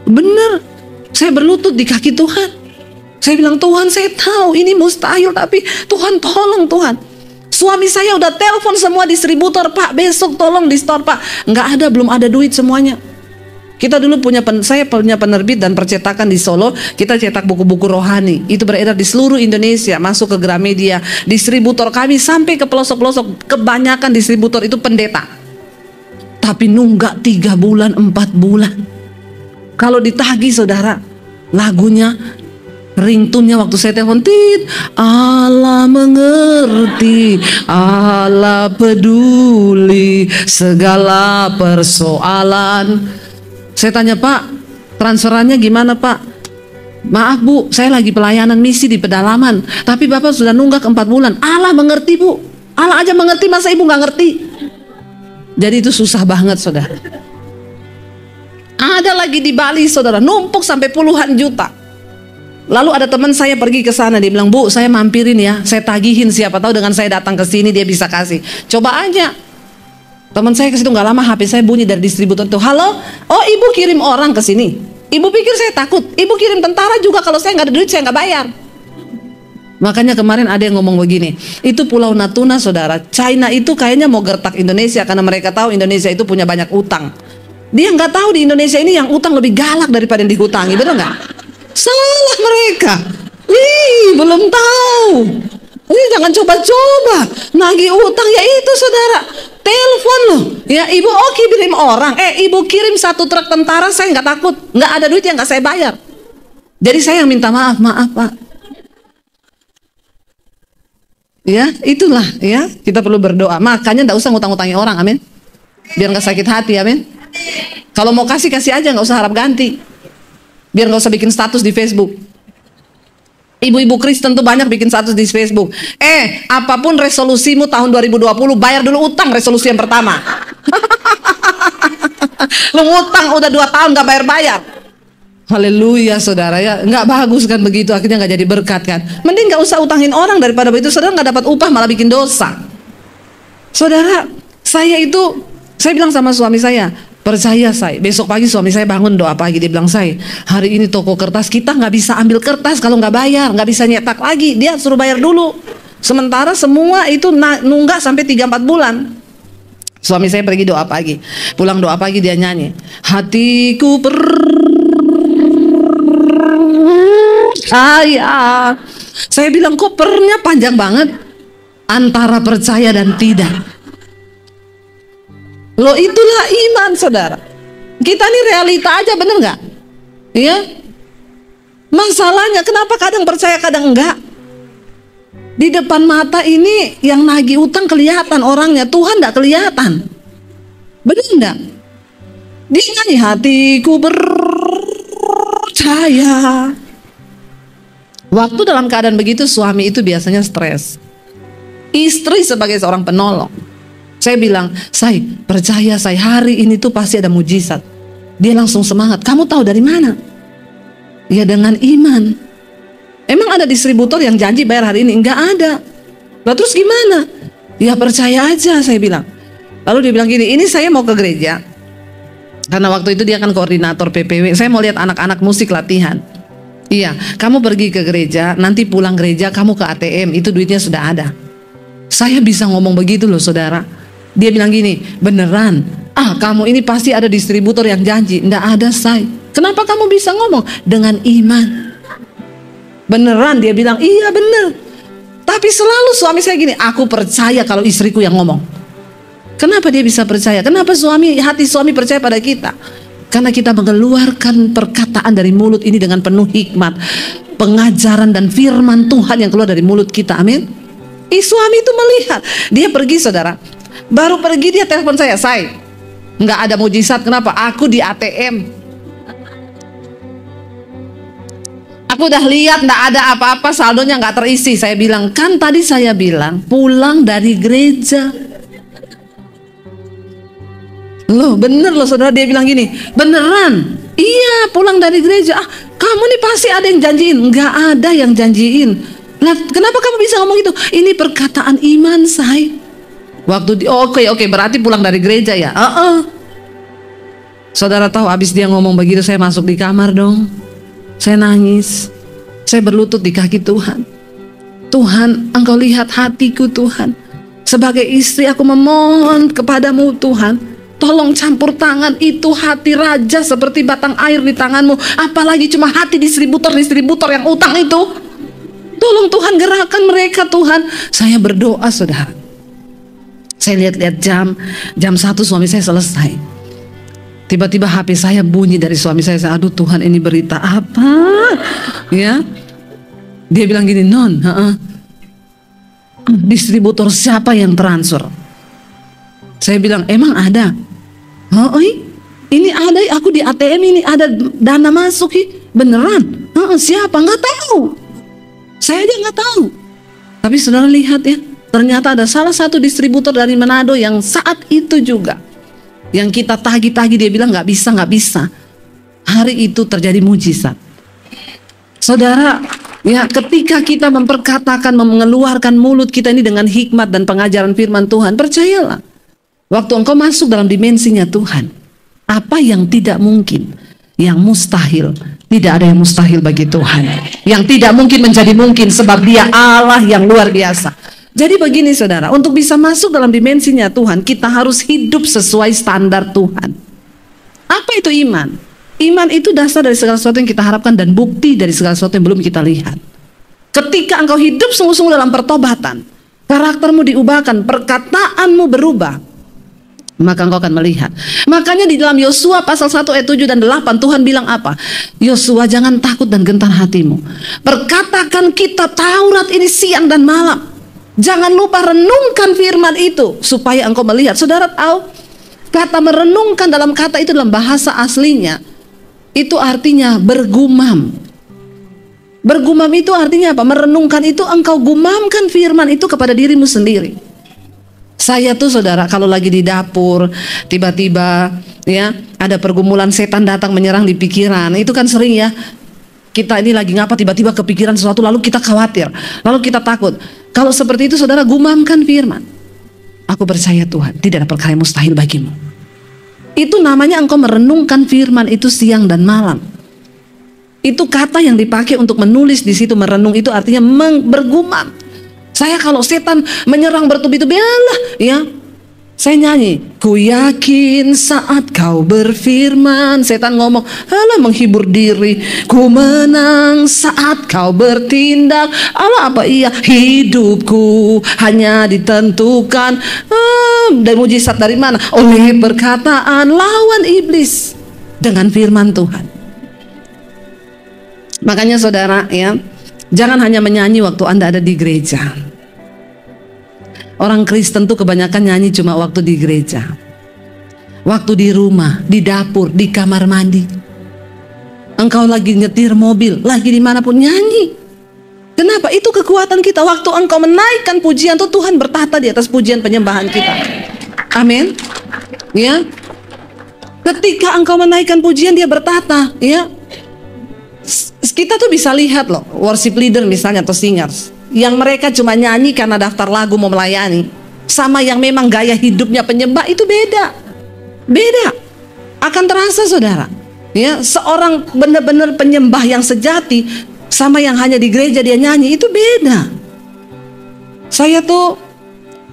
Bener, saya berlutut di kaki Tuhan. Saya bilang, Tuhan, saya tahu ini mustahil, tapi Tuhan tolong Tuhan. Suami saya udah telepon semua distributor, Pak, besok tolong di store, Pak. Nggak ada, belum ada duit semuanya. Kita dulu saya punya penerbit dan percetakan di Solo. Kita cetak buku-buku rohani. Itu beredar di seluruh Indonesia, masuk ke Gramedia. Distributor kami sampai ke pelosok-pelosok. Kebanyakan distributor itu pendeta. Tapi nunggak 3 bulan, 4 bulan. Kalau ditagih saudara, lagunya, ringtone-nya waktu saya telepon, Allah mengerti, Allah peduli segala persoalan. Saya tanya, Pak, transferannya gimana, Pak? Maaf Bu, saya lagi pelayanan misi di pedalaman, tapi Bapak sudah nunggak 4 bulan. Allah mengerti Bu, Allah aja mengerti, masa Ibu nggak ngerti? Jadi itu susah banget saudara. Ada lagi di Bali saudara, numpuk sampai puluhan juta. Lalu ada teman saya pergi ke sana, dia bilang, Bu, saya mampirin ya, saya tagihin, siapa tahu dengan saya datang ke sini dia bisa kasih. Coba aja. Teman saya ke situ nggak lama, HP saya bunyi dari distributor itu. Halo, oh Ibu kirim orang ke sini. Ibu pikir saya takut? Ibu kirim tentara juga, kalau saya nggak ada duit saya nggak bayar. Makanya kemarin ada yang ngomong begini, itu Pulau Natuna saudara, China itu kayaknya mau gertak Indonesia karena mereka tahu Indonesia itu punya banyak utang. Dia nggak tahu di Indonesia ini yang utang lebih galak daripada yang dihutangi, benar nggak? Salah mereka. Belum tahu. Jangan coba-coba nagih utang, ya itu saudara. Telepon loh, ya Ibu, kirim orang, Ibu kirim 1 truk tentara, saya nggak takut, nggak ada duit yang nggak saya bayar. Jadi saya yang minta maaf Pak. Ya itulah ya, kita perlu berdoa. Makanya nggak usah ngutang-ngutangi orang, amin. Biar nggak sakit hati, amin. Kalau mau kasih aja, nggak usah harap ganti. Biar nggak usah bikin status di Facebook. Ibu-ibu Kristen tuh banyak bikin status di Facebook. Apapun resolusimu tahun 2020, bayar dulu utang resolusi yang pertama. Lu ngutang udah 2 tahun gak bayar-bayar. Haleluya saudara ya, nggak bagus kan begitu, akhirnya nggak jadi berkat kan. Mending nggak usah utangin orang daripada begitu, saudara nggak dapat upah malah bikin dosa. Saudara, saya bilang sama suami saya, percaya saya, besok pagi suami saya bangun doa pagi, dia bilang, saya hari ini toko kertas kita nggak bisa ambil kertas kalau nggak bayar, nggak bisa nyetak lagi, dia suruh bayar dulu. Sementara semua itu nunggak sampai 3-4 bulan. Suami saya pergi doa pagi, pulang doa pagi dia nyanyi, hatiku percaya. Saya bilang, kok pernya panjang banget, antara percaya dan tidak. Loh itulah iman saudara. Kita ini realita aja, bener nggak? Iya. Masalahnya kenapa kadang percaya kadang enggak? Di depan mata ini yang nagih utang kelihatan orangnya, Tuhan nggak kelihatan. Bener nggak? Dia nyanyi hatiku percaya. Waktu dalam keadaan begitu suami itu biasanya stres. Istri sebagai seorang penolong, saya bilang, saya percaya hari ini tuh pasti ada mujizat. Dia langsung semangat. Kamu tahu dari mana? Ya dengan iman. Emang ada distributor yang janji bayar hari ini? Enggak ada. Lalu terus gimana? Ya percaya aja, saya bilang. Lalu dia bilang gini, ini saya mau ke gereja. Karena waktu itu dia kan koordinator PPW. Saya mau lihat anak-anak musik latihan. Iya, kamu pergi ke gereja, nanti pulang gereja kamu ke ATM, itu duitnya sudah ada. Saya bisa ngomong begitu loh saudara. Dia bilang gini, beneran? Kamu ini pasti ada distributor yang janji. Nggak ada, say. Kenapa kamu bisa ngomong? Dengan iman. Beneran, dia bilang, iya bener. Tapi selalu suami saya gini, aku percaya kalau istriku yang ngomong. Kenapa dia bisa percaya? Kenapa hati suami percaya pada kita? Karena kita mengeluarkan perkataan dari mulut ini dengan penuh hikmat, pengajaran dan firman Tuhan yang keluar dari mulut kita, amin. Suami itu melihat, dia pergi saudara. Baru pergi dia telepon saya, nggak ada mujizat, kenapa? Aku di ATM. Aku udah lihat nggak ada apa-apa, saldonya nggak terisi. Saya bilang, kan tadi saya bilang pulang dari gereja. Loh bener loh saudara, dia bilang gini, beneran? Iya, pulang dari gereja. Kamu nih pasti ada yang janjiin. Nggak ada yang janjiin. Lah, kenapa kamu bisa ngomong itu? Ini perkataan iman saya. Waktu oke, berarti pulang dari gereja ya. Saudara tahu, abis dia ngomong begitu, saya masuk di kamar dong. Saya nangis. Saya berlutut di kaki Tuhan. Tuhan, Engkau lihat hatiku Tuhan. Sebagai istri aku memohon kepadamu Tuhan, tolong campur tangan itu hati raja seperti batang air di tanganmu. Apalagi cuma hati distributor yang utang itu. Tolong Tuhan gerakkan mereka Tuhan. Saya berdoa saudara. Saya lihat-lihat jam 1 suami saya selesai. Tiba-tiba HP saya bunyi dari suami saya. Aduh Tuhan, ini berita apa? Ya, dia bilang gini, non, distributor siapa yang transfer? Saya bilang, emang ada? Ini ada, aku di ATM ini ada dana masuk, beneran? Siapa? Nggak tahu. Saya aja nggak tahu. Tapi saudara lihat ya, ternyata ada salah satu distributor dari Manado yang saat itu juga, yang kita tagih-tagih, dia bilang nggak bisa. Hari itu terjadi mujizat. Saudara, ya, ketika kita memperkatakan, mengeluarkan mulut kita ini dengan hikmat dan pengajaran firman Tuhan, percayalah, waktu engkau masuk dalam dimensinya Tuhan, apa yang tidak mungkin, yang mustahil, tidak ada yang mustahil bagi Tuhan. Yang tidak mungkin menjadi mungkin, sebab Dia Allah yang luar biasa. Jadi begini saudara, untuk bisa masuk dalam dimensinya Tuhan, kita harus hidup sesuai standar Tuhan. Apa itu iman? Iman itu dasar dari segala sesuatu yang kita harapkan dan bukti dari segala sesuatu yang belum kita lihat. Ketika engkau hidup sungguh-sungguh dalam pertobatan, karaktermu diubahkan, perkataanmu berubah, maka engkau akan melihat. Makanya di dalam Yosua pasal 1 ayat 7 dan 8 Tuhan bilang apa? Yosua, jangan takut dan gentar hatimu. Perkatakan kitab Taurat ini siang dan malam. Jangan lupa renungkan firman itu supaya engkau melihat. Saudara tahu, kata merenungkan dalam kata itu dalam bahasa aslinya itu artinya bergumam. Bergumam itu artinya apa? Merenungkan itu engkau gumamkan firman itu kepada dirimu sendiri. Saya tuh saudara, kalau lagi di dapur, tiba-tiba ya ada pergumulan, setan datang menyerang di pikiran. Itu kan sering ya. Kita ini lagi ngapa, tiba-tiba kepikiran sesuatu, lalu kita khawatir, lalu kita takut. Kalau seperti itu saudara, gumamkan firman. Aku percaya Tuhan, tidak ada perkara yang mustahil bagimu. Itu namanya engkau merenungkan firman itu siang dan malam. Itu kata yang dipakai untuk menulis di situ. Merenung itu artinya bergumam. Saya kalau setan menyerang bertubi-tubi, ya, saya nyanyi, ku yakin saat kau berfirman. Setan ngomong, alah, menghibur diri. Ku menang saat kau bertindak. Alah, apa iya, hidupku hanya ditentukan. Dan mujizat dari mana? Oleh perkataan. Lawan iblis dengan firman Tuhan. Makanya saudara ya, jangan hanya menyanyi waktu Anda ada di gereja. Orang Kristen tuh kebanyakan nyanyi cuma waktu di gereja, waktu di rumah, di dapur, di kamar mandi. Engkau lagi nyetir mobil, lagi dimanapun nyanyi. Kenapa? Itu kekuatan kita. Waktu engkau menaikkan pujian tuh Tuhan bertahta di atas pujian penyembahan kita. Amin. Ya. Ketika engkau menaikkan pujian, Dia bertahta. Ya. Kita tuh bisa lihat loh, worship leader misalnya atau singers, yang mereka cuma nyanyi karena daftar lagu mau melayani, sama yang memang gaya hidupnya penyembah, itu beda. Akan terasa saudara. Ya, seorang benar-benar penyembah yang sejati sama yang hanya di gereja dia nyanyi, itu beda. Saya tuh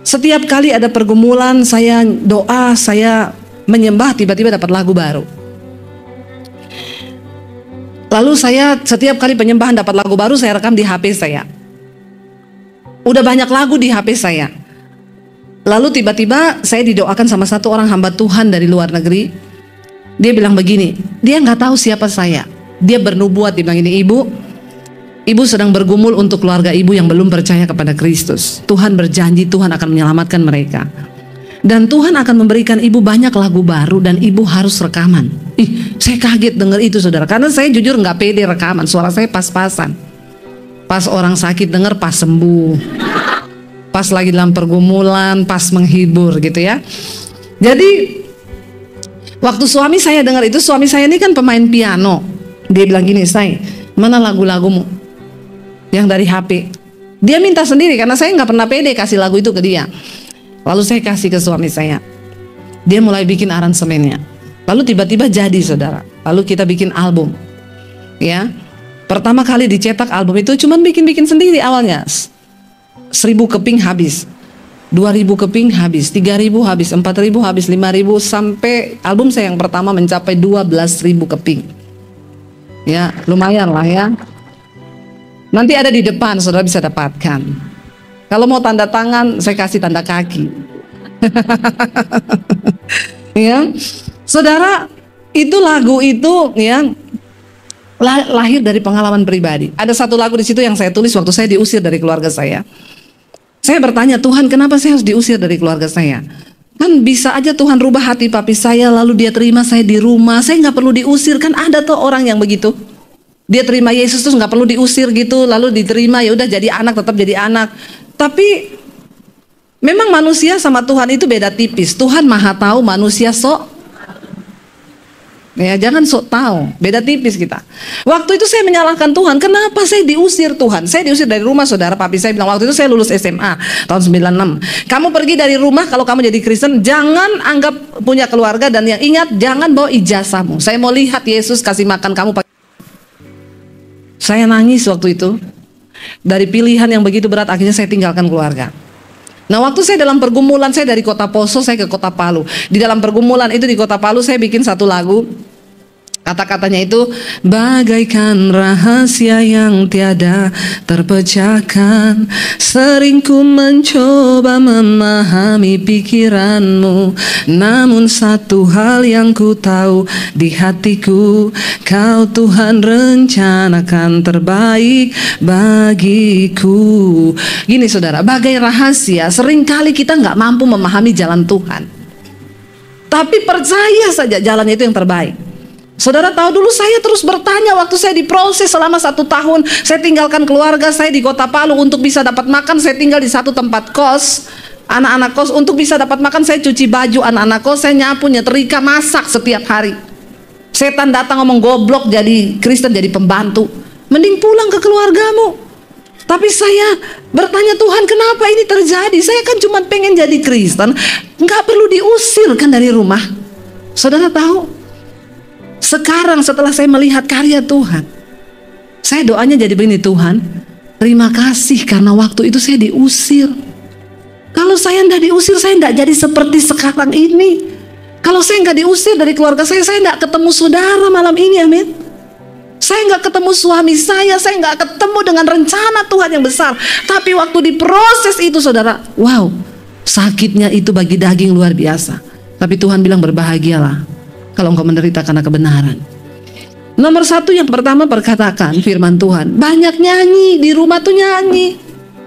setiap kali ada pergumulan, saya doa, saya menyembah, tiba-tiba dapat lagu baru. Lalu saya setiap kali penyembahan dapat lagu baru, saya rekam di HP saya. Udah banyak lagu di HP saya. Lalu tiba-tiba saya didoakan sama satu orang hamba Tuhan dari luar negeri. Dia bilang begini, dia nggak tahu siapa saya. Dia bernubuat, dia bilang ini, ibu sedang bergumul untuk keluarga ibu yang belum percaya kepada Kristus. Tuhan berjanji Tuhan akan menyelamatkan mereka. Dan Tuhan akan memberikan ibu banyak lagu baru dan ibu harus rekaman. Saya kaget dengar itu saudara, karena saya jujur nggak pede rekaman, suara saya pas-pasan. Pas orang sakit dengar, pas sembuh. Pas lagi dalam pergumulan, pas menghibur gitu ya. Jadi Waktu suami saya dengar itu, suami saya ini kan pemain piano. Dia bilang gini, "Say, mana lagu-lagumu yang dari HP?" Dia minta sendiri karena saya nggak pernah pede kasih lagu itu ke dia. Lalu saya kasih ke suami saya. Dia mulai bikin aransemennya. Lalu tiba-tiba jadi, saudara. Lalu kita bikin album. Ya, pertama kali dicetak album itu cuman bikin-bikin sendiri awalnya. 1.000 keping habis, 2.000 keping habis, 3.000 habis, 4.000 habis, 5.000, sampai album saya yang pertama mencapai 12.000 keping. Ya, lumayan lah ya. Nanti ada di depan, saudara bisa dapatkan. Kalau mau tanda tangan, saya kasih tanda kaki. Ya, saudara, itu lagu itu ya lahir dari pengalaman pribadi. Ada satu lagu di situ yang saya tulis waktu saya diusir dari keluarga saya. Saya bertanya, Tuhan, kenapa saya harus diusir dari keluarga saya? Kan bisa aja Tuhan rubah hati papi saya, lalu dia terima saya di rumah. Saya nggak perlu diusir, kan ada tuh orang yang begitu. Dia terima Yesus terus nggak perlu diusir gitu, lalu diterima, ya udah jadi anak, tetap jadi anak. Tapi memang manusia sama Tuhan itu beda tipis. Tuhan maha tahu, manusia sok. Ya, jangan sok tahu, beda tipis kita. Waktu itu saya menyalahkan Tuhan, kenapa saya diusir Tuhan? Saya diusir dari rumah, saudara. Papi saya bilang, waktu itu saya lulus SMA tahun 96. Kamu pergi dari rumah kalau kamu jadi Kristen, jangan anggap punya keluarga, dan yang ingat, jangan bawa ijazahmu. Saya mau lihat Yesus kasih makan kamu. Saya nangis waktu itu. Dari pilihan yang begitu berat, akhirnya saya tinggalkan keluarga. Nah, waktu saya dalam pergumulan, saya dari kota Poso saya ke kota Palu. Di dalam pergumulan itu di kota Palu saya bikin satu lagu. Kata-katanya itu, bagaikan rahasia yang tiada terpecahkan, sering ku mencoba memahami pikiranmu, namun satu hal yang ku tahu di hatiku, kau Tuhan rencanakan terbaik bagiku. Gini saudara, bagai rahasia, seringkali kita nggak mampu memahami jalan Tuhan, tapi percaya saja jalannya itu yang terbaik. Saudara tahu, dulu saya terus bertanya waktu saya diproses selama 1 tahun. Saya tinggalkan keluarga saya di kota Palu untuk bisa dapat makan. Saya tinggal di satu tempat kos, anak-anak kos. Untuk bisa dapat makan saya cuci baju anak-anak kos, saya nyapu, nyetrika, masak setiap hari. Setan datang ngomong, goblok jadi Kristen, jadi pembantu, mending pulang ke keluargamu. Tapi saya bertanya, Tuhan, kenapa ini terjadi? Saya kan cuma pengen jadi Kristen, nggak perlu diusir kan dari rumah. Saudara tahu, sekarang setelah saya melihat karya Tuhan, saya doanya jadi begini, Tuhan, terima kasih karena waktu itu saya diusir. Kalau saya tidak diusir, saya tidak jadi seperti sekarang ini. Kalau saya nggak diusir dari keluarga saya nggak ketemu saudara malam ini, amin. Saya nggak ketemu suami saya nggak ketemu dengan rencana Tuhan yang besar. Tapi waktu diproses itu, saudara, wow, sakitnya itu bagi daging luar biasa. Tapi Tuhan bilang, berbahagialah kalau engkau menderita karena kebenaran. Nomor 1 yang pertama, perkatakan firman Tuhan. Banyak nyanyi di rumah tuh, nyanyi,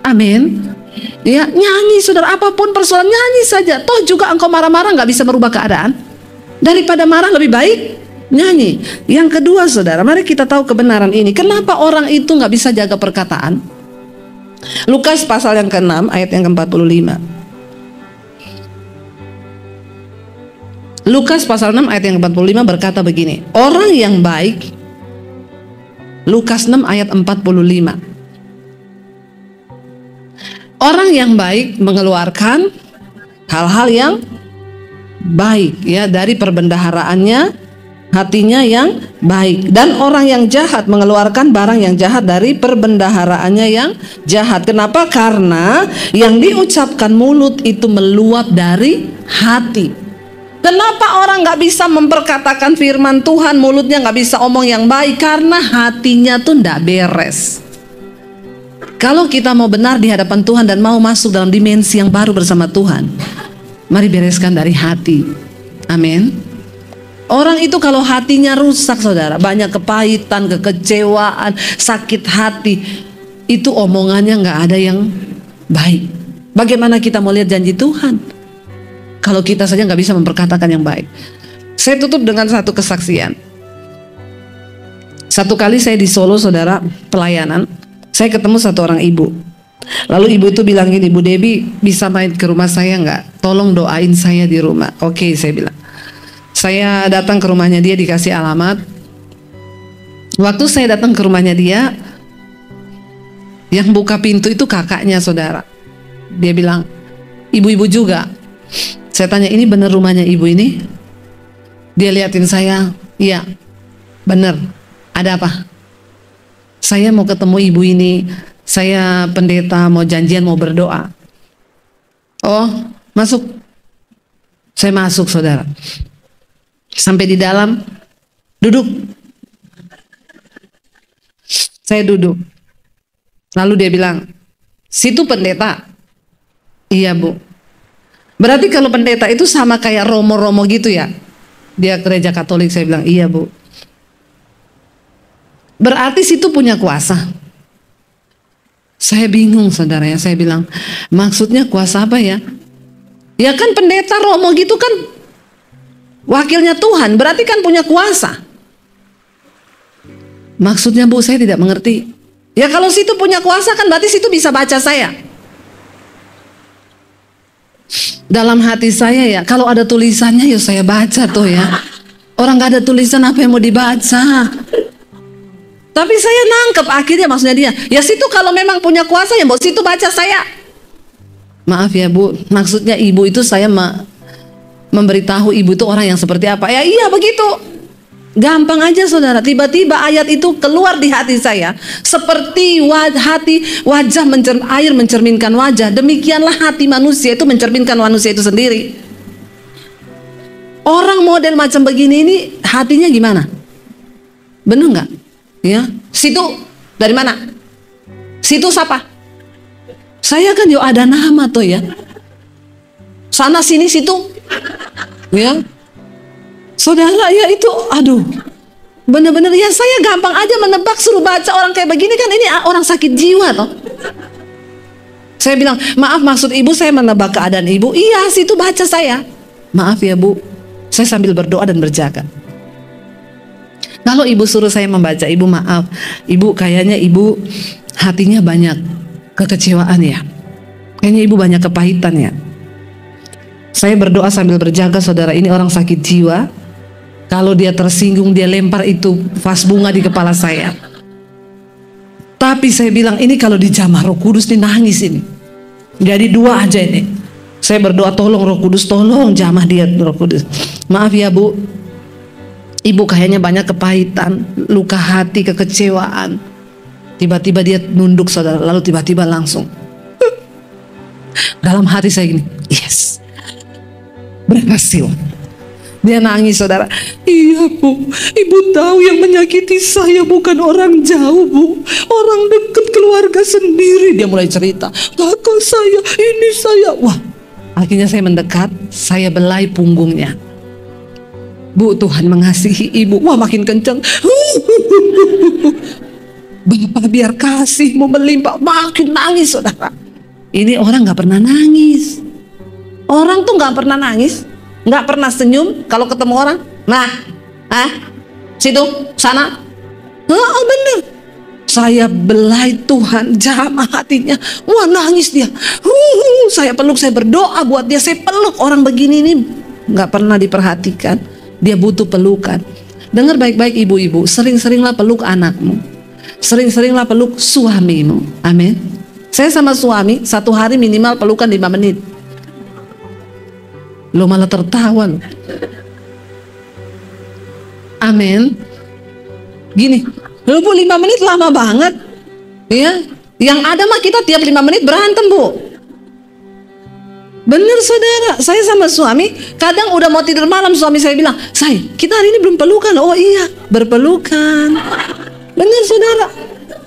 amin. Ya, nyanyi saudara, apapun persoalan nyanyi saja. Toh juga engkau marah-marah nggak bisa merubah keadaan. Daripada marah lebih baik nyanyi. Yang kedua saudara, mari kita tahu kebenaran ini. Kenapa orang itu nggak bisa jaga perkataan? Lukas pasal yang ke-6 ayat yang ke-45. Lukas pasal 6 ayat yang ke-45 berkata begini, orang yang baik, Lukas 6 ayat 45, orang yang baik mengeluarkan hal-hal yang baik, ya, dari perbendaharaannya, hatinya yang baik. Dan orang yang jahat mengeluarkan barang yang jahat dari perbendaharaannya yang jahat. Kenapa? Karena yang diucapkan mulut itu meluap dari hati. Kenapa orang nggak bisa memperkatakan firman Tuhan, mulutnya nggak bisa omong yang baik? Karena hatinya tuh nggak beres. Kalau kita mau benar di hadapan Tuhan dan mau masuk dalam dimensi yang baru bersama Tuhan, mari bereskan dari hati, amin. Orang itu kalau hatinya rusak, saudara, banyak kepahitan, kekecewaan, sakit hati, itu omongannya nggak ada yang baik. Bagaimana kita mau lihat janji Tuhan kalau kita saja nggak bisa memperkatakan yang baik? Saya tutup dengan satu kesaksian. Satu kali saya di Solo, saudara, pelayanan, saya ketemu satu orang ibu. Lalu ibu itu bilang gini, Bu Debbie bisa main ke rumah saya nggak? Tolong doain saya di rumah. Oke, saya bilang. Saya datang ke rumahnya dia, dikasih alamat. Waktu saya datang ke rumahnya dia, yang buka pintu itu kakaknya, saudara. Dia bilang, ibu-ibu juga. Saya tanya, ini benar rumahnya ibu ini? Dia liatin saya, iya, benar. Ada apa? Saya mau ketemu ibu ini. Saya pendeta, mau janjian, mau berdoa. Oh, masuk. Saya masuk, saudara. Sampai di dalam, duduk. Saya duduk. Lalu dia bilang, situ pendeta? Iya, Bu. Berarti kalau pendeta itu sama kayak romo-romo gitu ya? Dia gereja Katolik. Saya bilang, iya, Bu. Berarti situ punya kuasa. Saya bingung, saudara ya. Saya bilang, maksudnya kuasa apa ya? Ya kan pendeta romo gitu kan wakilnya Tuhan, berarti kan punya kuasa. Maksudnya, Bu, saya tidak mengerti. Ya kalau situ punya kuasa kan berarti situ bisa baca saya. Dalam hati saya ya, kalau ada tulisannya ya saya baca tuh ya. Orang gak ada tulisan apa yang mau dibaca. Tapi saya nangkep akhirnya, maksudnya dia, ya situ kalau memang punya kuasa ya mau situ baca saya. Maaf ya, Bu, maksudnya ibu itu saya memberitahu ibu itu orang yang seperti apa. Ya iya begitu. Gampang aja, saudara. Tiba-tiba ayat itu keluar di hati saya. Seperti wajah air mencerminkan wajah, demikianlah hati manusia itu mencerminkan manusia itu sendiri. Orang model macam begini ini hatinya gimana? Bener nggak? Ya, situ dari mana? Situ siapa? Saya kan yuk ada nama tuh ya. Sana sini situ. Ya. Saudara ya itu, aduh. Bener-bener ya saya gampang aja menebak, suruh baca orang kayak begini kan ini orang sakit jiwa toh. Saya bilang, maaf maksud ibu saya menebak keadaan ibu. Iya, situ baca saya. Maaf ya, Bu. Saya sambil berdoa dan berjaga. Kalau ibu suruh saya membaca, ibu maaf. Ibu kayaknya ibu hatinya banyak kekecewaan ya. Kayaknya ibu banyak kepahitan ya. Saya berdoa sambil berjaga, saudara. Ini orang sakit jiwa. Kalau dia tersinggung, dia lempar itu vas bunga di kepala saya. Tapi saya bilang, ini kalau dijamah Roh Kudus nih nangis ini. Jadi dua aja ini. Saya berdoa, tolong Roh Kudus, tolong jamah dia Roh Kudus. Maaf ya, Bu. Ibu kayaknya banyak kepahitan, luka hati, kekecewaan. Tiba-tiba dia nunduk, saudara. Lalu tiba-tiba langsung. Dalam hati saya gini, yes, berhasil. Dia nangis, saudara. Iya, Bu, ibu tahu yang menyakiti saya bukan orang jauh, Bu, orang dekat, keluarga sendiri. Dia mulai cerita, kakak saya, ini saya. Wah, akhirnya saya mendekat, saya belai punggungnya. Bu, Tuhan mengasihi ibu. Wah, makin kencang. Bapak biar kasih mau melimpah. Makin nangis, saudara. Ini orang gak pernah nangis. Orang tuh gak pernah nangis, gak pernah senyum kalau ketemu orang. Nah, situ, sana. Oh, bener. Saya belai, Tuhan jamah hatinya. Wah, nangis dia. Saya peluk, saya berdoa buat dia. Saya peluk orang begini ini gak pernah diperhatikan. Dia butuh pelukan. Dengar baik-baik ibu-ibu, sering-seringlah peluk anakmu. Sering-seringlah peluk suamimu. Amin. Saya sama suami satu hari minimal pelukan 5 menit. Lo malah tertawa lo. Amin. Gini, lo Bu 5 menit lama banget. Ya, yang ada mah kita tiap 5 menit berantem, Bu. Bener, saudara. Saya sama suami kadang udah mau tidur malam, suami saya bilang, "Say, kita hari ini belum pelukan." Oh iya, berpelukan. Bener, saudara.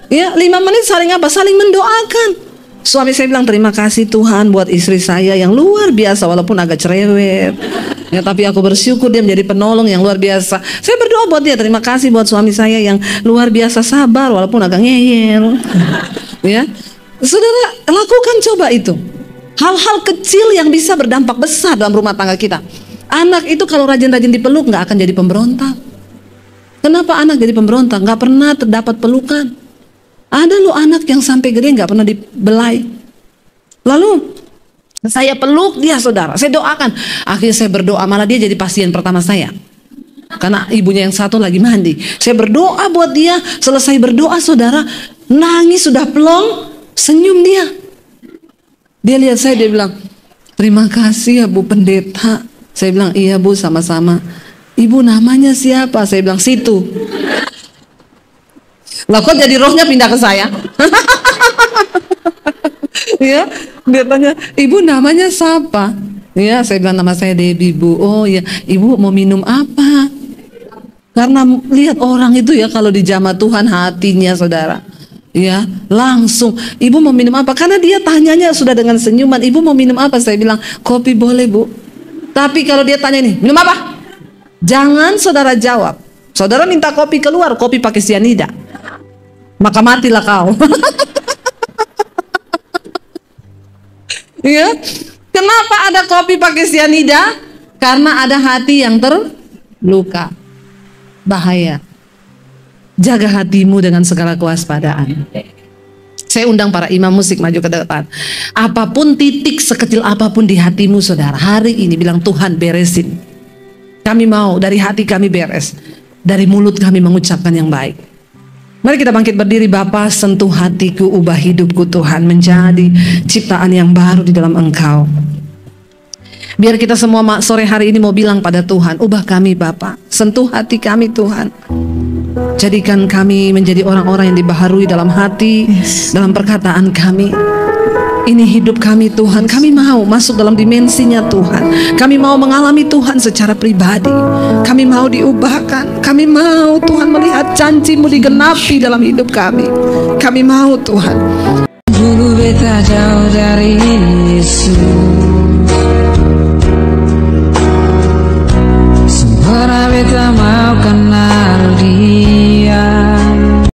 Ya, 5 menit saling apa? Saling mendoakan. Suami saya bilang, terima kasih Tuhan buat istri saya yang luar biasa, walaupun agak cerewet. Ya, tapi aku bersyukur dia menjadi penolong yang luar biasa. Saya berdoa buat dia, terima kasih buat suami saya yang luar biasa sabar, walaupun agak ngeyel. Ya, saudara, lakukan coba itu. Hal-hal kecil yang bisa berdampak besar dalam rumah tangga kita. Anak itu kalau rajin-rajin dipeluk nggak akan jadi pemberontak. Kenapa anak jadi pemberontak? Nggak pernah terdapat pelukan. Ada loh anak yang sampai gede nggak pernah dibelai. Lalu Saya peluk dia, saudara. Saya doakan. Akhirnya saya berdoa, malah dia jadi pasien pertama saya. Karena ibunya yang satu lagi mandi. Saya berdoa buat dia. Selesai berdoa, saudara, nangis sudah plong, senyum dia. Dia lihat saya, dia bilang, terima kasih ya Bu Pendeta. Saya bilang, iya Bu, sama-sama. Ibu namanya siapa? Saya bilang, situ. Lah kok jadi rohnya pindah ke saya? Ya, dia tanya, ibu namanya siapa? Ya, saya bilang nama saya Debbie Bu. Oh ya, ibu mau minum apa? Karena lihat orang itu ya, kalau dijamah Tuhan hatinya, saudara. Ya, langsung, ibu mau minum apa? Karena dia tanyanya sudah dengan senyuman, ibu mau minum apa? Saya bilang, kopi boleh Bu. Tapi kalau dia tanya nih, minum apa? Jangan saudara jawab. Saudara minta kopi keluar, kopi pakai sianida. Maka matilah kau. Ya, kenapa ada kopi pakai sianida? Karena ada hati yang terluka. Bahaya. Jaga hatimu dengan segala kewaspadaan. Saya undang para imam musik maju ke depan. Apapun titik sekecil apapun di hatimu, saudara, hari ini bilang, Tuhan beresin. Kami mau dari hati kami beres, dari mulut kami mengucapkan yang baik. Mari kita bangkit berdiri. Bapa, sentuh hatiku, ubah hidupku Tuhan menjadi ciptaan yang baru di dalam Engkau. Biar kita semua sore hari ini mau bilang pada Tuhan, ubah kami Bapa, sentuh hati kami Tuhan. Jadikan kami menjadi orang-orang yang dibaharui dalam hati, dalam perkataan kami. Ini hidup kami Tuhan, kami mau masuk dalam dimensinya Tuhan. Kami mau mengalami Tuhan secara pribadi. Kami mau diubahkan. Kami mau Tuhan melihat janji-Mu digenapi dalam hidup kami. Kami mau Tuhan. Dulu beta jauh dari Yesus, sementara beta